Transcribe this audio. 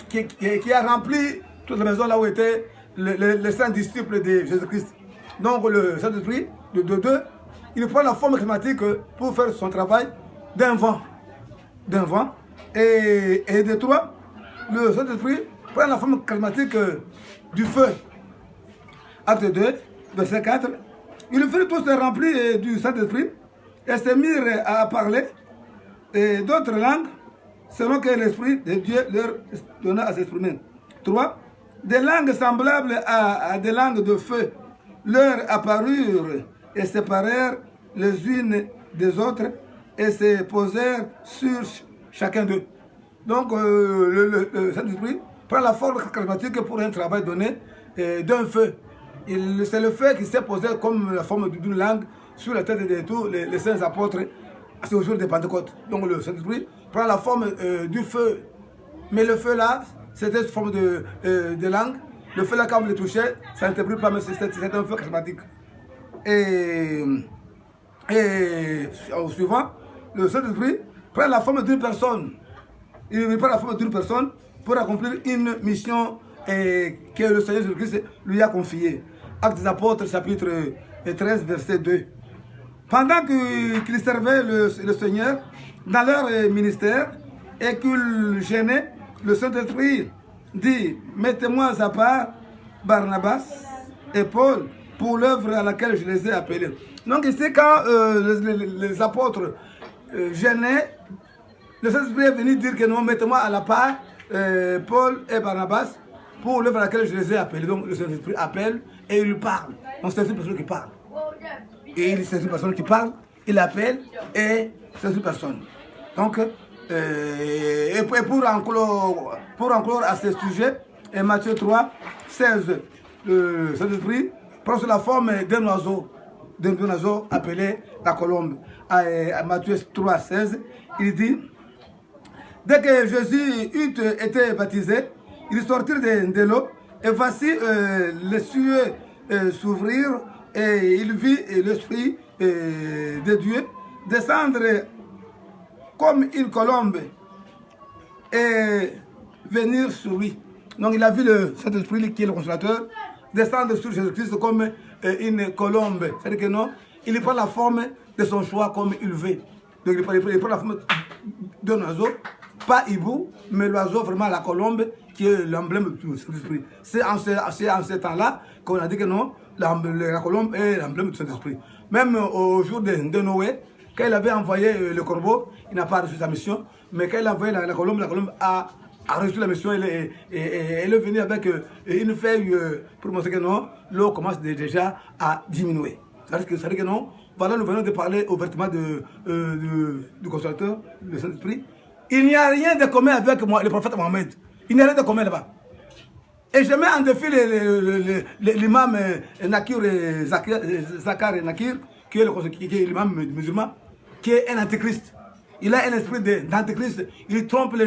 qui a rempli toute la maison là où étaient les saints disciples de Jésus-Christ. Donc le Saint-Esprit, de deux, il prend la forme charismatique pour faire son travail d'un vent. Et de trois, le Saint-Esprit prend la forme charismatique du feu. Acte 2, verset 4. Ils furent tous remplis du Saint-Esprit et se mirent à parler d'autres langues selon que l'Esprit de Dieu leur donna à s'exprimer. 3. Des langues semblables à des langues de feu leur apparurent et séparèrent les unes des autres et se posèrent sur chacun d'eux. Donc le Saint-Esprit prend la forme charismatique pour un travail donné d'un feu. C'est le feu qui s'est posé comme la forme d'une langue sur la tête de tous les saints apôtres au jour de Pentecôte. Donc le Saint-Esprit prend la forme du feu. Mais le feu là, c'était une forme de langue. Le feu là, quand vous le touchez, ça n'interprète pas, mais c'est un feu charismatique. Et au suivant, le Saint-Esprit prend la forme d'une personne. Il prend la forme d'une personne pour accomplir une mission que le Seigneur Jésus-Christ lui a confiée. Actes des Apôtres, chapitre 13, verset 2. Pendant qu'ils servaient le Seigneur dans leur ministère et qu'ils gênaient, le Saint-Esprit dit: mettez-moi à part Barnabas et Paul pour l'œuvre à laquelle je les ai appelés. Donc ici, quand les apôtres gênaient, le Saint-Esprit est venu dire que non, mettez-moi à la part Paul et Barnabas pour l'œuvre à laquelle je les ai appelés. Donc le Saint-Esprit appelle et il parle. Donc c'est une personne qui parle. Et c'est une personne qui parle, il appelle et c'est une personne. Donc, et pour encore à ce sujet, et Matthieu 3, 16, le Saint-Esprit prend la forme d'un oiseau appelé la colombe. À Matthieu 3, 16, il dit: dès que Jésus eut été baptisé, il sortit de l'eau, et voici les cieux s'ouvrirent, et il vit l'Esprit de Dieu descendre comme une colombe et venir sur lui. Donc il a vu le Saint-Esprit, qui est le consolateur, descendre sur Jésus-Christ comme une colombe. C'est-à-dire que non, il prend la forme de son choix comme il veut. Donc il prend la forme d'un oiseau, pas hibou, mais l'oiseau, vraiment la colombe, qui est l'emblème du Saint-Esprit. C'est en ce temps-là qu'on a dit que non, la colombe est l'emblème du Saint-Esprit. Même au jour de Noé, quand il avait envoyé le corbeau, il n'a pas reçu sa mission, mais quand il a envoyé la colombe a reçu la mission, elle est venue avec une feuille pour montrer que non, l'eau commence déjà à diminuer. C'est-à-dire que non, voilà, nous venons de parler ouvertement du consolateur, le Saint-Esprit. Il n'y a rien de commun avec moi, le prophète Mohammed. Il n'y a rien de commun là-bas. Et je mets en défi l'imam Nakir, Zakar Nakir, qui est l'imam musulman, qui est un antéchrist. Il a un esprit d'antéchrist. Il trompe les gens.